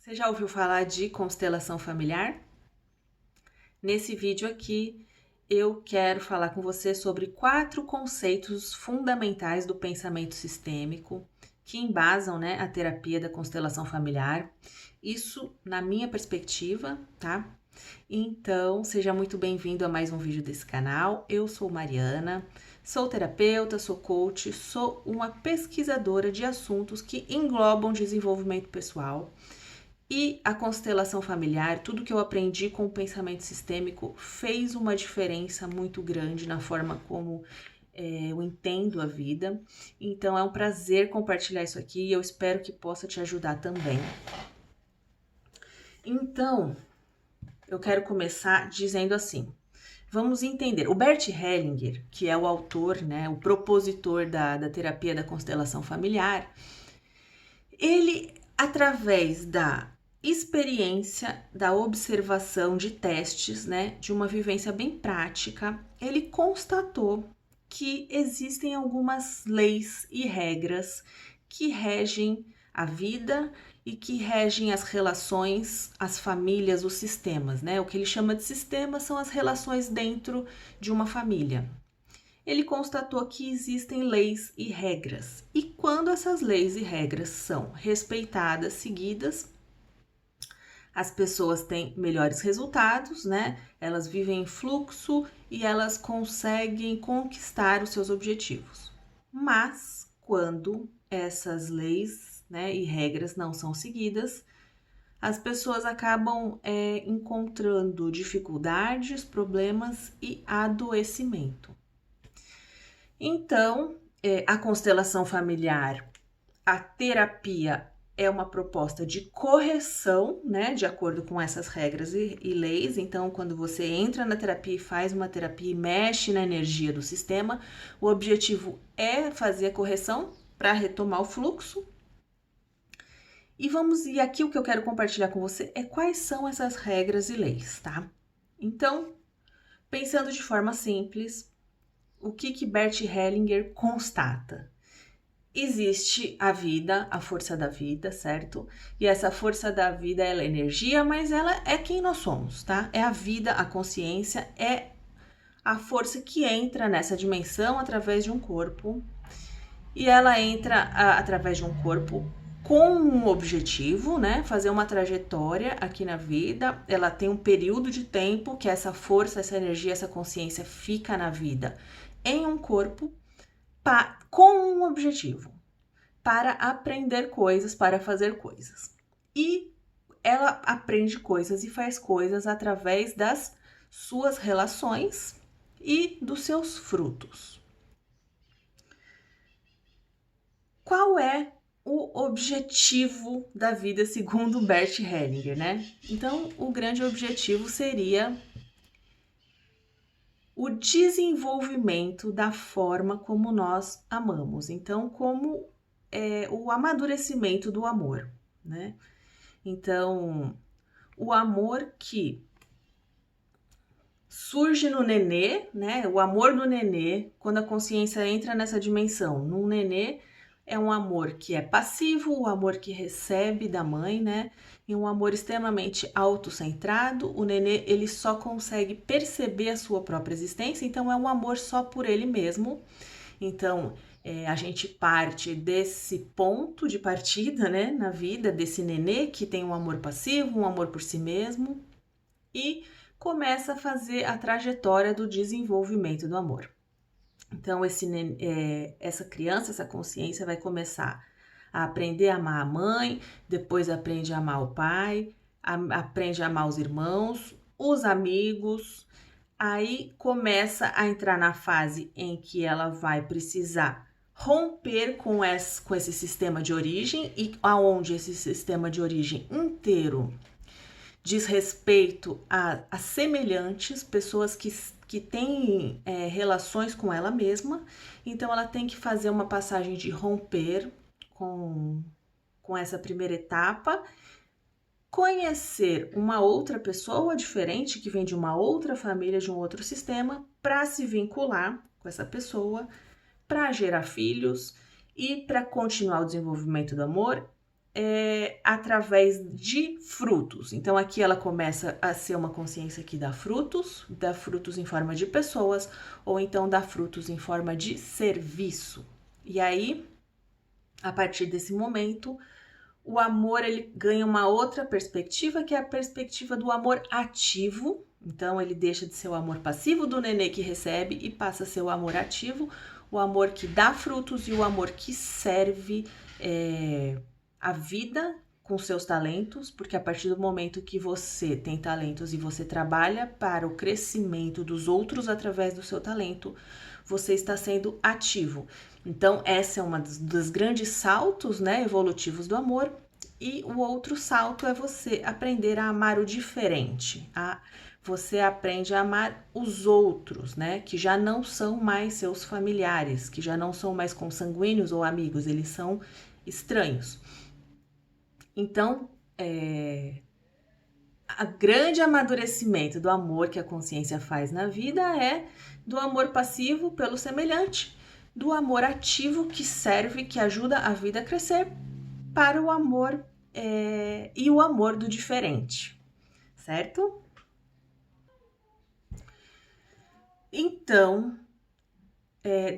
Você já ouviu falar de constelação familiar? Nesse vídeo aqui, eu quero falar com você sobre 4 conceitos fundamentais do pensamento sistêmico que embasam, a terapia da constelação familiar. Isso na minha perspectiva, tá? Então, seja muito bem-vindo a mais um vídeo desse canal. Eu sou Mariana, sou terapeuta, sou coach, sou uma pesquisadora de assuntos que englobam desenvolvimento pessoal. E a constelação familiar, tudo que eu aprendi com o pensamento sistêmico fez uma diferença muito grande na forma como eu entendo a vida. Então é um prazer compartilhar isso aqui e eu espero que possa te ajudar também. Então, eu quero começar dizendo assim. Vamos entender. O Bert Hellinger, que é o autor, o propositor da terapia da constelação familiar, ele, através da experiência, da observação de testes, de uma vivência bem prática, ele constatou que existem algumas leis e regras que regem a vida e que regem as relações, as famílias, os sistemas, O que ele chama de sistema são as relações dentro de uma família. Ele constatou que existem leis e regras, e quando essas leis e regras são respeitadas, seguidas, as pessoas têm melhores resultados, Elas vivem em fluxo e elas conseguem conquistar os seus objetivos. Mas quando essas leis, e regras não são seguidas, as pessoas acabam encontrando dificuldades, problemas e adoecimento. Então, a constelação familiar, a terapia é uma proposta de correção, de acordo com essas regras e leis. Então, quando você entra na terapia e faz uma terapia e mexe na energia do sistema, o objetivo é fazer a correção para retomar o fluxo. E aqui o que eu quero compartilhar com você é quais são essas regras e leis, tá? Então, pensando de forma simples, o que Bert Hellinger constata? Existe a vida, a força da vida, certo? E essa força da vida, ela é energia, mas ela é quem nós somos, tá? É a vida, a consciência, é a força que entra nessa dimensão através de um corpo. E ela entra através de um corpo com um objetivo, Fazer uma trajetória aqui na vida. Ela tem um período de tempo que essa força, essa energia, essa consciência fica na vida em um corpo com um objetivo, para aprender coisas, para fazer coisas. E ela aprende coisas e faz coisas através das suas relações e dos seus frutos. Qual é o objetivo da vida segundo Bert Hellinger, Então, o grande objetivo seria o desenvolvimento da forma como nós amamos. Então, como o amadurecimento do amor, Então, o amor que surge no nenê, O amor do nenê, quando a consciência entra nessa dimensão, num nenê, é um amor que é passivo, o amor que recebe da mãe, E um amor extremamente autocentrado. O nenê, ele só consegue perceber a sua própria existência, então é um amor só por ele mesmo. Então, a gente parte desse ponto de partida, na vida desse nenê que tem um amor passivo, um amor por si mesmo, e começa a fazer a trajetória do desenvolvimento do amor. Então, essa criança, essa consciência vai começar a aprender a amar a mãe, depois aprende a amar o pai, aprende a amar os irmãos, os amigos. Aí começa a entrar na fase em que ela vai precisar romper com esse sistema de origem, e aonde esse sistema de origem inteiro diz respeito a semelhantes, pessoas que têm relações com ela mesma. Então, ela tem que fazer uma passagem de romper com essa primeira etapa, conhecer uma outra pessoa diferente, que vem de uma outra família, de um outro sistema, para se vincular com essa pessoa, para gerar filhos e para continuar o desenvolvimento do amor. através de frutos. Então aqui ela começa a ser uma consciência que dá frutos em forma de pessoas, ou então dá frutos em forma de serviço. E aí, a partir desse momento, o amor ele ganha uma outra perspectiva, que é a perspectiva do amor ativo. Então ele deixa de ser o amor passivo do nenê que recebe e passa a ser o amor ativo, o amor que dá frutos e o amor que serve a vida com seus talentos, porque a partir do momento que você tem talentos e você trabalha para o crescimento dos outros através do seu talento, você está sendo ativo. Então, essa é uma dos grandes saltos, né, evolutivos do amor. E o outro salto é você aprender a amar o diferente. Você aprende a amar os outros, né, que já não são mais seus familiares, que já não são mais consanguíneos ou amigos, eles são estranhos. Então, o grande amadurecimento do amor que a consciência faz na vida é do amor passivo pelo semelhante, do amor ativo que serve, que ajuda a vida a crescer, para o amor e o amor do diferente, certo? Então,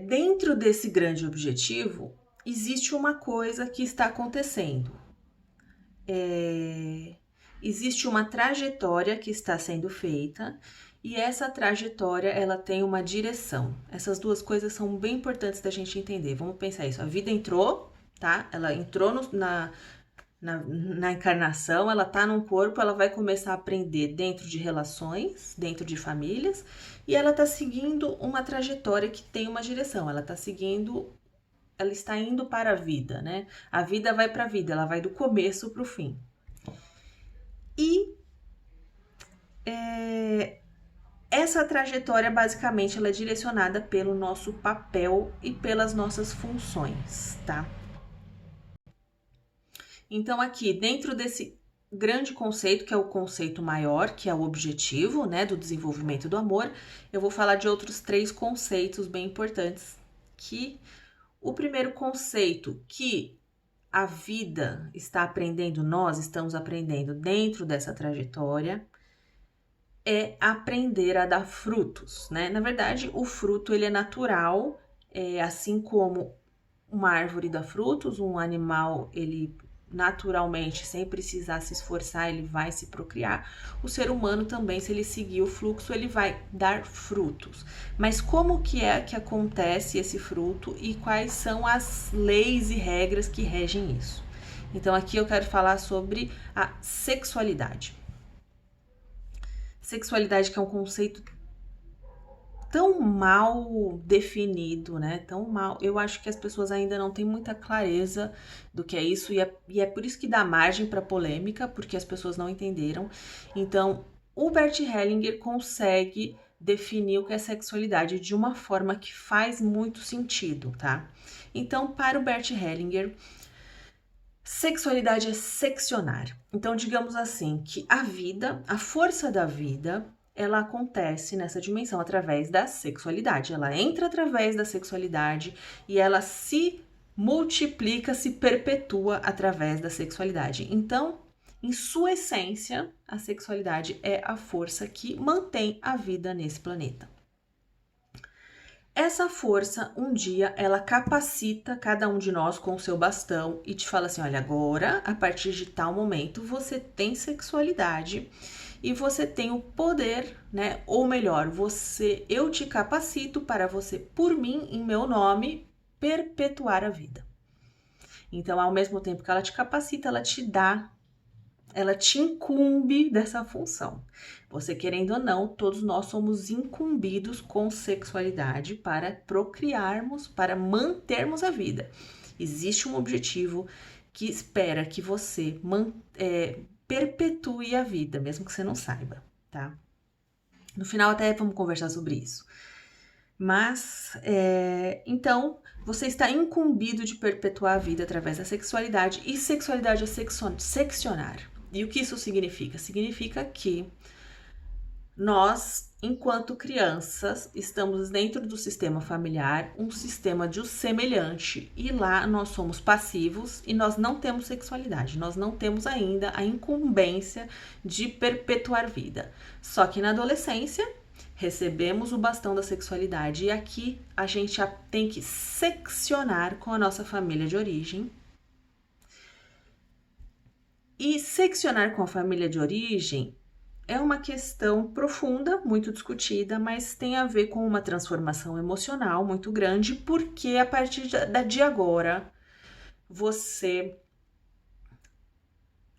dentro desse grande objetivo, existe uma coisa que está acontecendo. Existe uma trajetória que está sendo feita e essa trajetória ela tem uma direção. Essas duas coisas são bem importantes da gente entender. Vamos pensar isso. A vida entrou, tá? Ela entrou na encarnação, ela tá num corpo, ela vai começar a aprender dentro de relações, dentro de famílias, e ela tá seguindo uma trajetória que tem uma direção. Ela está indo para a vida, né? A vida vai para a vida, ela vai do começo para o fim. E essa trajetória, basicamente, ela é direcionada pelo nosso papel e pelas nossas funções, tá? Então, aqui, dentro desse grande conceito, que é o conceito maior, que é o objetivo, né, do desenvolvimento do amor, eu vou falar de outros 3 conceitos bem importantes, que o primeiro conceito que a vida está aprendendo, nós estamos aprendendo dentro dessa trajetória, é aprender a dar frutos, né? Na verdade, o fruto ele é natural, assim como uma árvore dá frutos, um animal ele naturalmente, sem precisar se esforçar, ele vai se procriar. O ser humano também, se ele seguir o fluxo, ele vai dar frutos. Mas como que é que acontece esse fruto e quais são as leis e regras que regem isso? Então aqui eu quero falar sobre a sexualidade. Sexualidade que é um conceito tão mal definido, né? Tão mal. Eu acho que as pessoas ainda não têm muita clareza do que é isso, e é por isso que dá margem para polêmica, porque as pessoas não entenderam. Então, o Bert Hellinger consegue definir o que é sexualidade de uma forma que faz muito sentido, tá? Então, para o Bert Hellinger, sexualidade é seccionar. Então, digamos assim, que a vida, a força da vida, ela acontece nessa dimensão através da sexualidade. Ela entra através da sexualidade e ela se multiplica, se perpetua através da sexualidade. Então, em sua essência, a sexualidade é a força que mantém a vida nesse planeta. Essa força, um dia, ela capacita cada um de nós com o seu bastão e te fala assim, olha, agora, a partir de tal momento, você tem sexualidade e você tem o poder, né? Ou melhor, eu te capacito para você, por mim, em meu nome, perpetuar a vida. Então, ao mesmo tempo que ela te capacita, ela te dá, ela te incumbe dessa função. Você querendo ou não, todos nós somos incumbidos com sexualidade para procriarmos, para mantermos a vida. Existe um objetivo que espera que você perpetue a vida, mesmo que você não saiba, tá? No final até vamos conversar sobre isso. Mas, então, você está incumbido de perpetuar a vida através da sexualidade, e sexualidade é seccionar. E o que isso significa? Significa que Nós, enquanto crianças, estamos dentro do sistema familiar, um sistema de semelhante, e lá nós somos passivos e nós não temos sexualidade, nós não temos ainda a incumbência de perpetuar vida. Só que na adolescência recebemos o bastão da sexualidade e aqui a gente tem que seccionar com a nossa família de origem. E seccionar com a família de origem é uma questão profunda, muito discutida, mas tem a ver com uma transformação emocional muito grande, porque a partir de agora,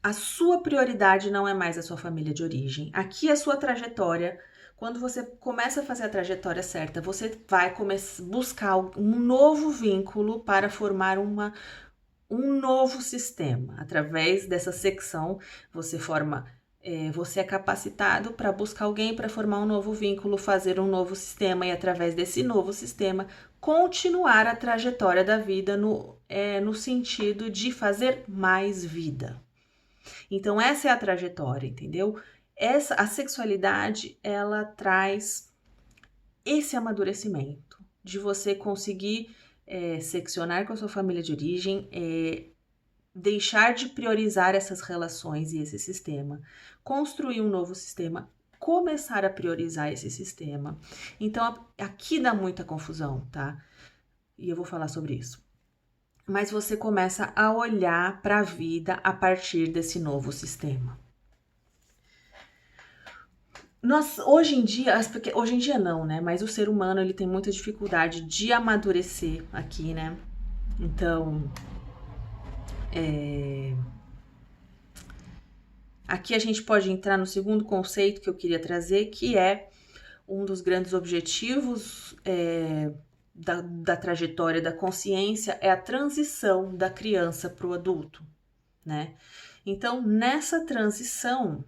a sua prioridade não é mais a sua família de origem. Aqui é a sua trajetória. Quando você começa a fazer a trajetória certa, você vai buscar um novo vínculo para formar um novo sistema. Através dessa secção, você é capacitado para buscar alguém para formar um novo vínculo, fazer um novo sistema e, através desse novo sistema, continuar a trajetória da vida no sentido de fazer mais vida. Então, essa é a trajetória, entendeu? A sexualidade, ela traz esse amadurecimento de você conseguir seccionar com a sua família de origem, deixar de priorizar essas relações e esse sistema, construir um novo sistema, começar a priorizar esse sistema. Então, aqui dá muita confusão, tá? E eu vou falar sobre isso. Mas você começa a olhar para a vida a partir desse novo sistema. Hoje em dia não, né? Mas o ser humano, ele tem muita dificuldade de amadurecer aqui, né? Então, aqui a gente pode entrar no segundo conceito que eu queria trazer, que é um dos grandes objetivos da trajetória da consciência, é a transição da criança para o adulto, né? Então, nessa transição,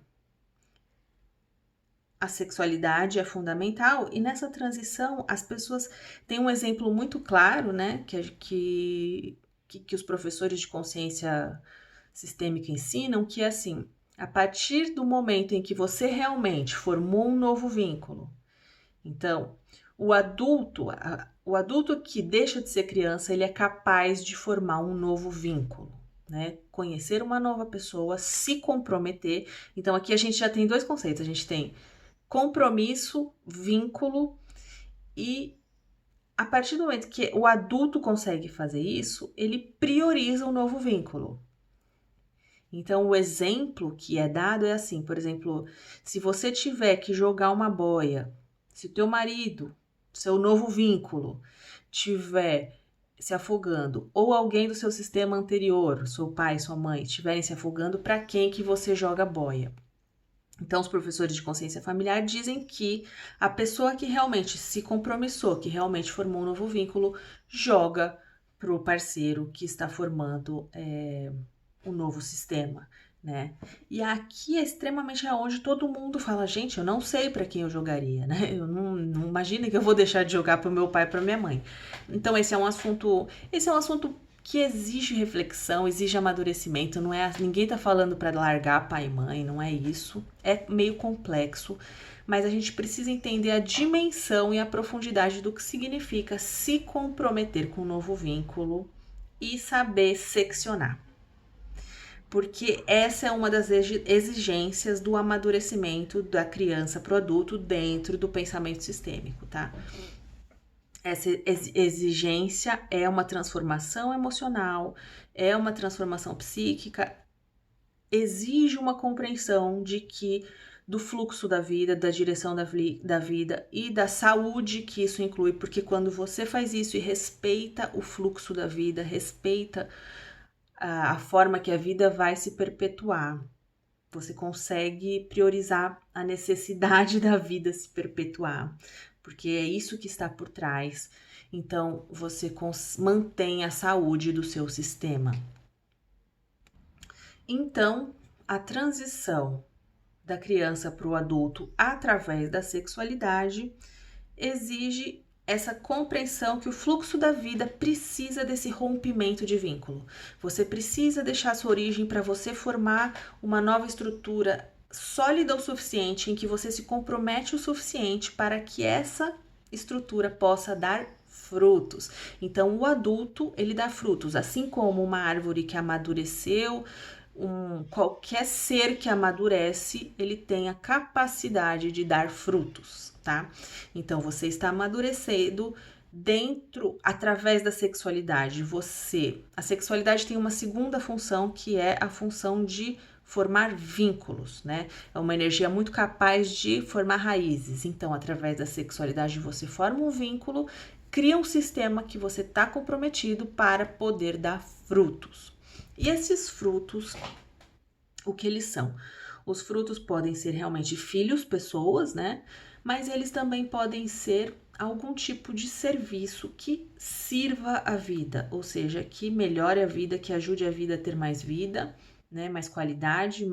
a sexualidade é fundamental, e nessa transição as pessoas têm um exemplo muito claro, né? Que os professores de consciência sistêmica ensinam, que é assim: a partir do momento em que você realmente formou um novo vínculo, então o adulto que deixa de ser criança, ele é capaz de formar um novo vínculo, né? Conhecer uma nova pessoa, se comprometer. Então aqui a gente já tem dois conceitos: a gente tem compromisso, vínculo, e a partir do momento que o adulto consegue fazer isso, ele prioriza um novo vínculo. Então, o exemplo que é dado é assim: por exemplo, se você tiver que jogar uma boia, se o teu marido, seu novo vínculo, tiver se afogando, ou alguém do seu sistema anterior, seu pai, sua mãe, estiverem se afogando, para quem que você joga boia? Então, os professores de consciência familiar dizem que a pessoa que realmente se compromissou, que realmente formou um novo vínculo, joga para o parceiro que está formando um novo sistema, né? E aqui é extremamente onde todo mundo fala: gente, eu não sei para quem eu jogaria, né? Eu não imagino que eu vou deixar de jogar para o meu pai e para minha mãe. Então, esse é um assunto que exige reflexão, exige amadurecimento. Não é, ninguém tá falando para largar pai e mãe, não é isso. É meio complexo, mas a gente precisa entender a dimensão e a profundidade do que significa se comprometer com um novo vínculo e saber seccionar. Porque essa é uma das exigências do amadurecimento da criança para o adulto dentro do pensamento sistêmico, tá? Essa exigência é uma transformação emocional, é uma transformação psíquica, exige uma compreensão do fluxo da vida, da direção da vida e da saúde que isso inclui, porque quando você faz isso e respeita o fluxo da vida, respeita a forma que a vida vai se perpetuar, você consegue priorizar a necessidade da vida se perpetuar, porque é isso que está por trás. Então, você mantém a saúde do seu sistema. Então, a transição da criança para o adulto através da sexualidade exige essa compreensão que o fluxo da vida precisa desse rompimento de vínculo. Você precisa deixar sua origem para você formar uma nova estrutura sólida o suficiente, em que você se compromete o suficiente para que essa estrutura possa dar frutos. Então, o adulto, ele dá frutos, assim como uma árvore que amadureceu, qualquer ser que amadurece, ele tem a capacidade de dar frutos, tá? Então, você está amadurecendo através da sexualidade. A sexualidade tem uma segunda função, que é a função de formar vínculos, né? É uma energia muito capaz de formar raízes. Então, através da sexualidade, você forma um vínculo, cria um sistema que você está comprometido para poder dar frutos. E esses frutos, o que eles são? Os frutos podem ser realmente filhos, pessoas, né? Mas eles também podem ser algum tipo de serviço que sirva a vida, ou seja, que melhore a vida, que ajude a vida a ter mais vida, né? Mais qualidade,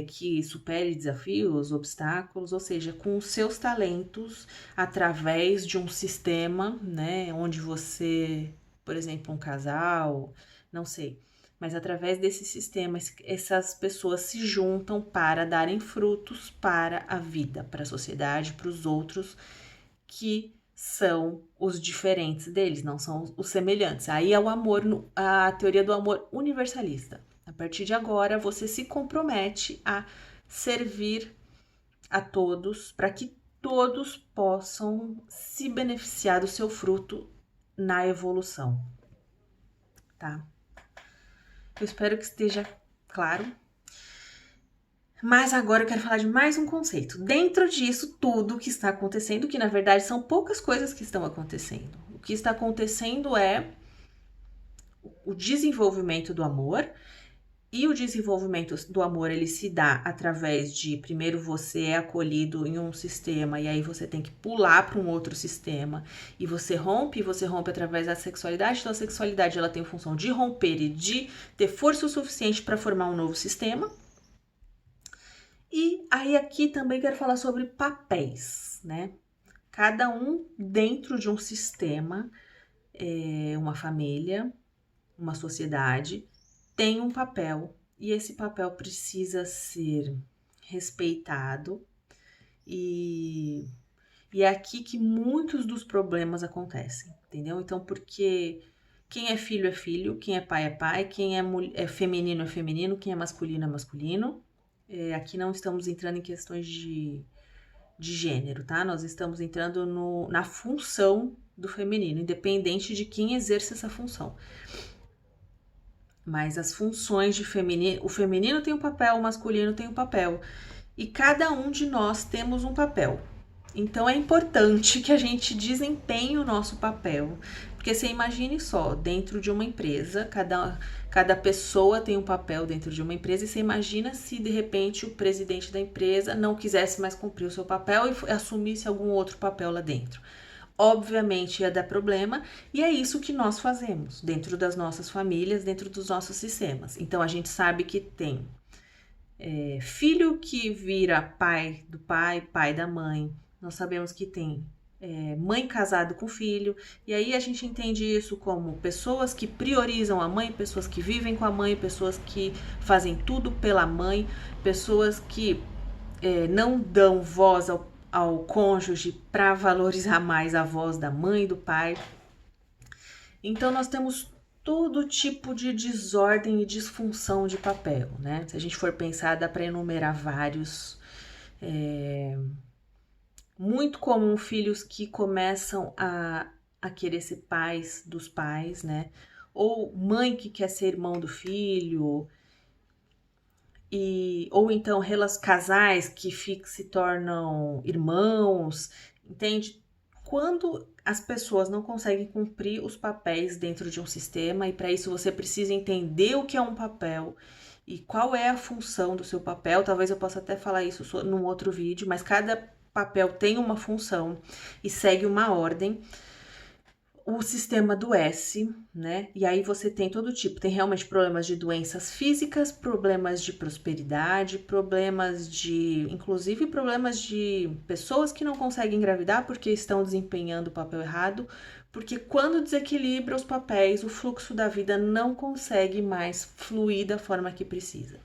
que supere desafios, obstáculos, ou seja, com os seus talentos, através de um sistema, né? Onde você, por exemplo, um casal, não sei, mas através desse sistema, essas pessoas se juntam para darem frutos para a vida, para a sociedade, para os outros, que são os diferentes deles, não são os semelhantes. Aí é o amor, a teoria do amor universalista. A partir de agora, você se compromete a servir a todos para que todos possam se beneficiar do seu fruto na evolução, tá? Eu espero que esteja claro. Mas agora eu quero falar de mais um conceito. Dentro disso tudo que está acontecendo, que na verdade são poucas coisas que estão acontecendo. O que está acontecendo é o desenvolvimento do amor. E o desenvolvimento do amor, ele se dá através de, primeiro você é acolhido em um sistema e aí você tem que pular para um outro sistema e você rompe através da sexualidade. Então a sexualidade, ela tem a função de romper e de ter força o suficiente para formar um novo sistema. E aí aqui também quero falar sobre papéis, né? Cada um dentro de um sistema, uma família, uma sociedade, tem um papel e esse papel precisa ser respeitado e é aqui que muitos dos problemas acontecem, entendeu? Então, porque quem é filho, quem é pai, quem é feminino é feminino, quem é masculino. Aqui não estamos entrando em questões de gênero, tá? Nós estamos entrando na função do feminino, independente de quem exerce essa função. Mas as funções de feminino, o feminino tem um papel, o masculino tem um papel. E cada um de nós temos um papel. Então é importante que a gente desempenhe o nosso papel. Porque você imagine só, dentro de uma empresa, cada pessoa tem um papel dentro de uma empresa, e você imagina se de repente o presidente da empresa não quisesse mais cumprir o seu papel e assumisse algum outro papel lá dentro. Obviamente ia dar problema, e é isso que nós fazemos dentro das nossas famílias, dentro dos nossos sistemas. Então a gente sabe que tem filho que vira pai do pai da mãe. Nós sabemos que tem mãe casada com filho, e aí a gente entende isso como pessoas que priorizam a mãe, pessoas que vivem com a mãe, pessoas que fazem tudo pela mãe, pessoas que não dão voz ao cônjuge para valorizar mais a voz da mãe e do pai. Então nós temos todo tipo de desordem e disfunção de papel, né? Se a gente for pensar, dá para enumerar vários. Muito comum filhos que começam a querer ser pais dos pais, né? Ou mãe que quer ser irmão do filho, ou então casais que se tornam irmãos, entende? Quando as pessoas não conseguem cumprir os papéis dentro de um sistema, e para isso você precisa entender o que é um papel e qual é a função do seu papel. Talvez eu possa até falar isso num outro vídeo, mas cada papel tem uma função e segue uma ordem. O sistema adoece, né? E aí você tem todo tipo, tem realmente problemas de doenças físicas, problemas de prosperidade, inclusive problemas de pessoas que não conseguem engravidar porque estão desempenhando o papel errado, porque quando desequilibra os papéis, o fluxo da vida não consegue mais fluir da forma que precisa.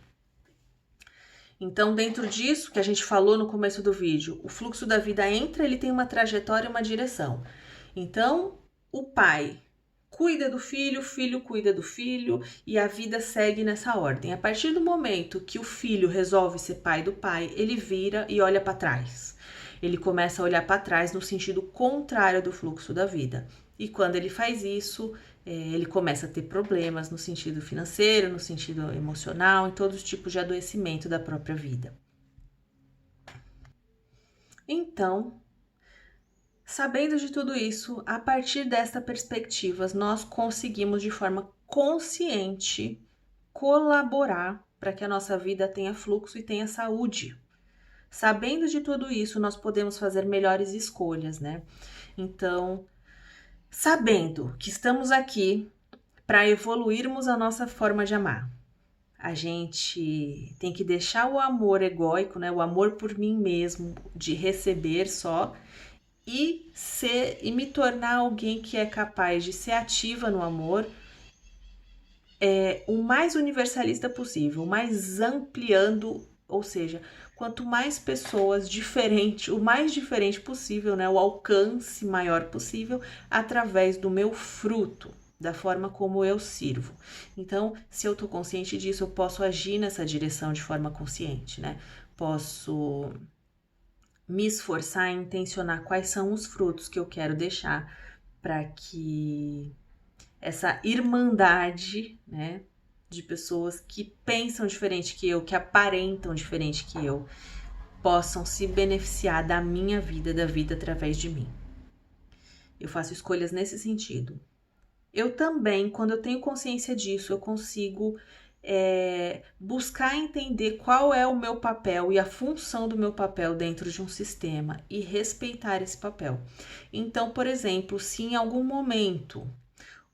Então, dentro disso que a gente falou no começo do vídeo, o fluxo da vida entra, ele tem uma trajetória e uma direção. Então, o pai cuida do filho, o filho cuida do filho e a vida segue nessa ordem. A partir do momento que o filho resolve ser pai do pai, ele vira e olha para trás. Ele começa a olhar para trás no sentido contrário do fluxo da vida. E quando ele faz isso, ele começa a ter problemas no sentido financeiro, no sentido emocional, em todos os tipos de adoecimento da própria vida. Então, sabendo de tudo isso, a partir desta perspectiva, nós conseguimos de forma consciente colaborar para que a nossa vida tenha fluxo e tenha saúde. Sabendo de tudo isso, nós podemos fazer melhores escolhas, né? Então, sabendo que estamos aqui para evoluirmos a nossa forma de amar, a gente tem que deixar o amor egóico, né? O amor por mim mesmo, de receber só, e me tornar alguém que é capaz de ser ativa no amor, o mais universalista possível, o mais ampliando, ou seja, quanto mais pessoas diferentes, o mais diferente possível, né, o alcance maior possível através do meu fruto, da forma como eu sirvo. Então, se eu tô consciente disso, eu posso agir nessa direção de forma consciente, né? Posso me esforçar em intencionar quais são os frutos que eu quero deixar para que essa irmandade, né, de pessoas que pensam diferente que eu, que aparentam diferente que eu, possam se beneficiar da minha vida, da vida através de mim. Eu faço escolhas nesse sentido. Eu também, quando eu tenho consciência disso, eu consigo buscar entender qual é o meu papel e a função do meu papel dentro de um sistema e respeitar esse papel. Então, por exemplo, se em algum momento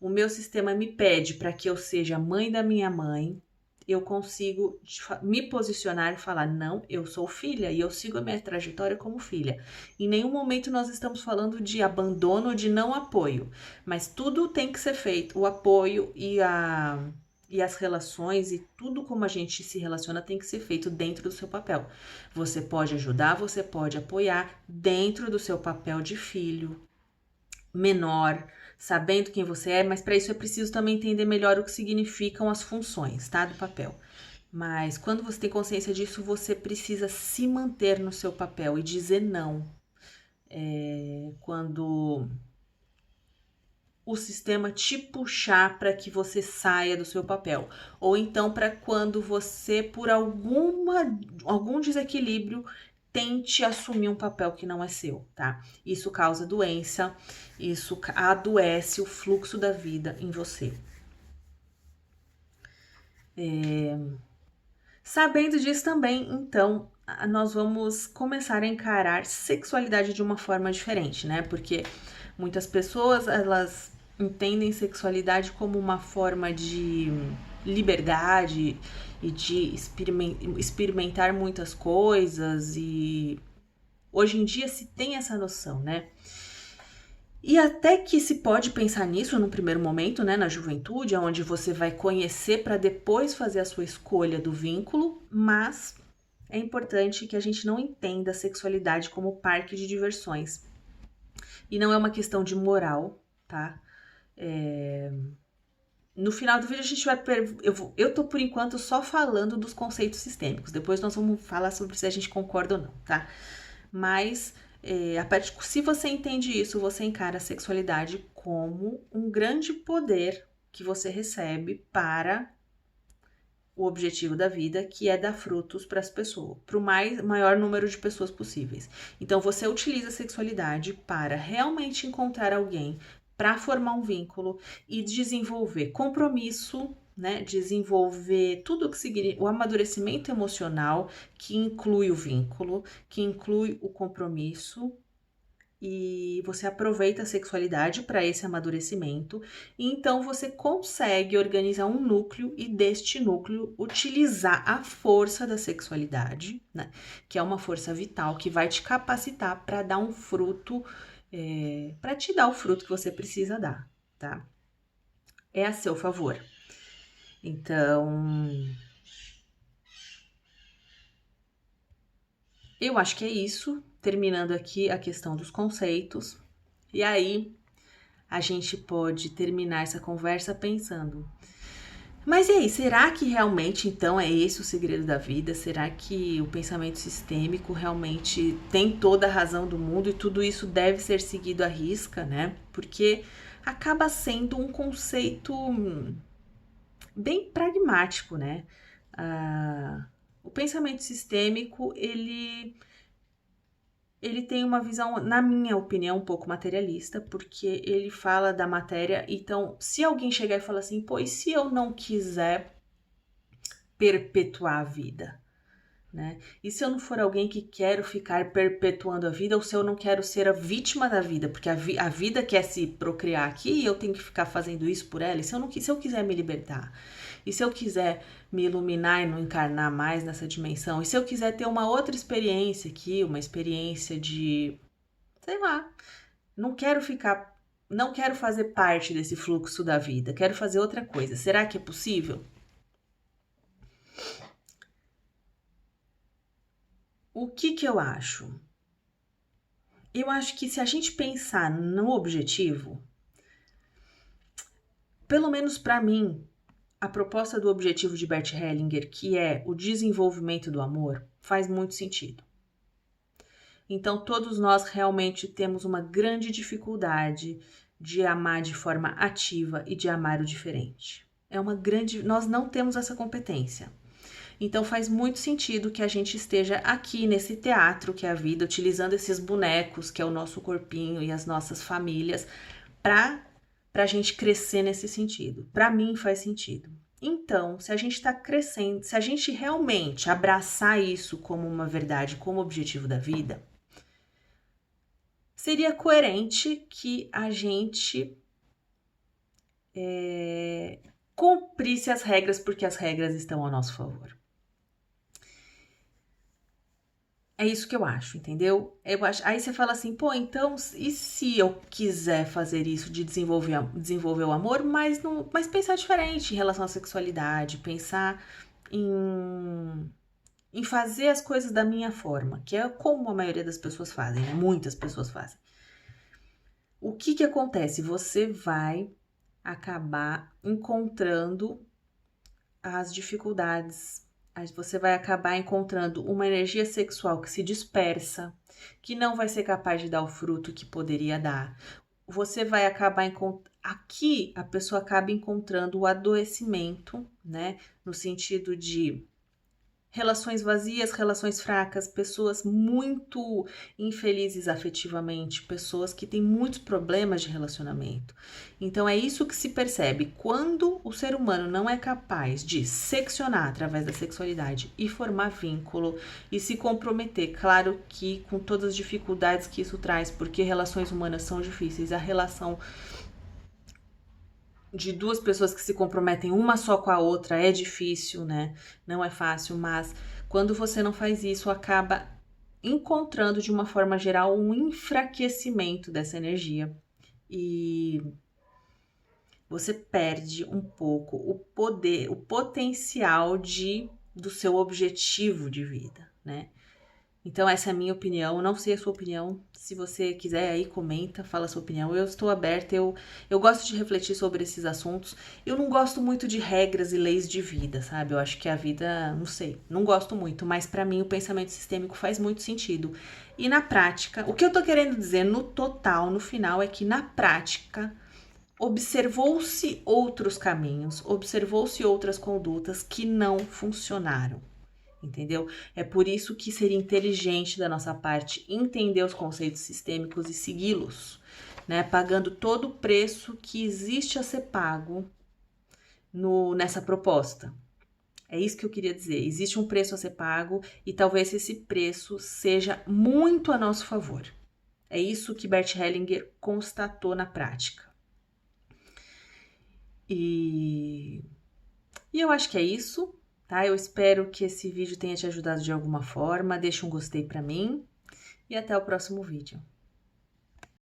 o meu sistema me pede para que eu seja mãe da minha mãe, eu consigo me posicionar e falar, não, eu sou filha e eu sigo a minha trajetória como filha. Em nenhum momento nós estamos falando de abandono ou de não apoio, mas tudo tem que ser feito, o apoio e as relações e tudo como a gente se relaciona tem que ser feito dentro do seu papel. Você pode ajudar, você pode apoiar dentro do seu papel de filho menor, sabendo quem você é, mas para isso é preciso também entender melhor o que significam as funções, tá, do papel. Mas quando você tem consciência disso, você precisa se manter no seu papel e dizer não. Quando o sistema te puxar para que você saia do seu papel. Ou então para quando você, por algum desequilíbrio, tente assumir um papel que não é seu, tá? Isso causa doença, isso adoece o fluxo da vida em você. Sabendo disso também, então, nós vamos começar a encarar sexualidade de uma forma diferente, né? Porque muitas pessoas, elas entendem sexualidade como uma forma de liberdade e de experimentar muitas coisas, e hoje em dia se tem essa noção, né? E até que se pode pensar nisso num primeiro momento, né, na juventude, onde você vai conhecer para depois fazer a sua escolha do vínculo, mas é importante que a gente não entenda a sexualidade como parque de diversões. E não é uma questão de moral, tá? No final do vídeo a gente vai... Eu tô, por enquanto, só falando dos conceitos sistêmicos. Depois nós vamos falar sobre se a gente concorda ou não, tá? Mas, se você entende isso, você encara a sexualidade como um grande poder que você recebe para o objetivo da vida, que é dar frutos para as pessoas, para o maior número de pessoas possíveis. Então, você utiliza a sexualidade para realmente encontrar alguém, para formar um vínculo e desenvolver compromisso, né? Desenvolver tudo o que significa o amadurecimento emocional, que inclui o vínculo, que inclui o compromisso, e você aproveita a sexualidade para esse amadurecimento, e então você consegue organizar um núcleo e deste núcleo utilizar a força da sexualidade, né? Que é uma força vital que vai te capacitar para dar um fruto, para te dar o fruto que você precisa dar, tá? É a seu favor. Então, eu acho que é isso, terminando aqui a questão dos conceitos. E aí a gente pode terminar essa conversa pensando: mas e aí, será que realmente então é esse o segredo da vida? Será que o pensamento sistêmico realmente tem toda a razão do mundo e tudo isso deve ser seguido à risca, né? Porque acaba sendo um conceito bem pragmático, né? O pensamento sistêmico, ele tem uma visão, na minha opinião, um pouco materialista, porque ele fala da matéria. Então, se alguém chegar e falar assim, pô, e se eu não quiser perpetuar a vida, né? E se eu não for alguém que quero ficar perpetuando a vida, ou se eu não quero ser a vítima da vida, porque a vida quer se procriar aqui e eu tenho que ficar fazendo isso por ela, e se eu quiser me libertar, e se eu quiser me iluminar e não encarnar mais nessa dimensão, e se eu quiser ter uma outra experiência aqui, uma experiência de, sei lá, não quero fazer parte desse fluxo da vida, quero fazer outra coisa. Será que é possível? O que eu acho? Eu acho que se a gente pensar no objetivo, pelo menos para mim, a proposta do objetivo de Bert Hellinger, que é o desenvolvimento do amor, faz muito sentido. Então, todos nós realmente temos uma grande dificuldade de amar de forma ativa e de amar o diferente. Nós não temos essa competência. Então faz muito sentido que a gente esteja aqui nesse teatro que é a vida, utilizando esses bonecos que é o nosso corpinho e as nossas famílias para a gente crescer nesse sentido. Para mim faz sentido. Então, se a gente está crescendo, se a gente realmente abraçar isso como uma verdade, como objetivo da vida, seria coerente que a gente cumprisse as regras porque as regras estão a nosso favor. É isso que eu acho, entendeu? Aí você fala assim, pô, então, e se eu quiser fazer isso de desenvolver o amor, mas pensar diferente em relação à sexualidade, pensar em fazer as coisas da minha forma, que é como a maioria das pessoas fazem, né? Muitas pessoas fazem. O que acontece? Você vai acabar encontrando as dificuldades. Você vai acabar encontrando uma energia sexual que se dispersa, que não vai ser capaz de dar o fruto que poderia dar. Você vai acabar aqui a pessoa acaba encontrando o adoecimento, né? No sentido de relações vazias, relações fracas, pessoas muito infelizes afetivamente, pessoas que têm muitos problemas de relacionamento. Então é isso que se percebe quando o ser humano não é capaz de seccionar através da sexualidade e formar vínculo e se comprometer, claro que com todas as dificuldades que isso traz, porque relações humanas são difíceis, a relação de duas pessoas que se comprometem uma só com a outra é difícil, né? Não é fácil, mas quando você não faz isso, acaba encontrando de uma forma geral um enfraquecimento dessa energia e você perde um pouco o poder, o potencial do seu objetivo de vida, né? Então essa é a minha opinião, não sei a sua opinião. Se você quiser aí, comenta, fala a sua opinião. Eu estou aberta, eu gosto de refletir sobre esses assuntos. Eu não gosto muito de regras e leis de vida, sabe? Eu acho que a vida, não sei, não gosto muito, mas para mim o pensamento sistêmico faz muito sentido. E na prática, o que eu tô querendo dizer no total, no final, é que na prática observou-se outros caminhos, observou-se outras condutas que não funcionaram. Entendeu? É por isso que seria inteligente da nossa parte entender os conceitos sistêmicos e segui-los, né? Pagando todo o preço que existe a ser pago nessa proposta. É isso que eu queria dizer. Existe um preço a ser pago e talvez esse preço seja muito a nosso favor. É isso que Bert Hellinger constatou na prática. E eu acho que é isso. Tá? Eu espero que esse vídeo tenha te ajudado de alguma forma. Deixa um gostei para mim e até o próximo vídeo.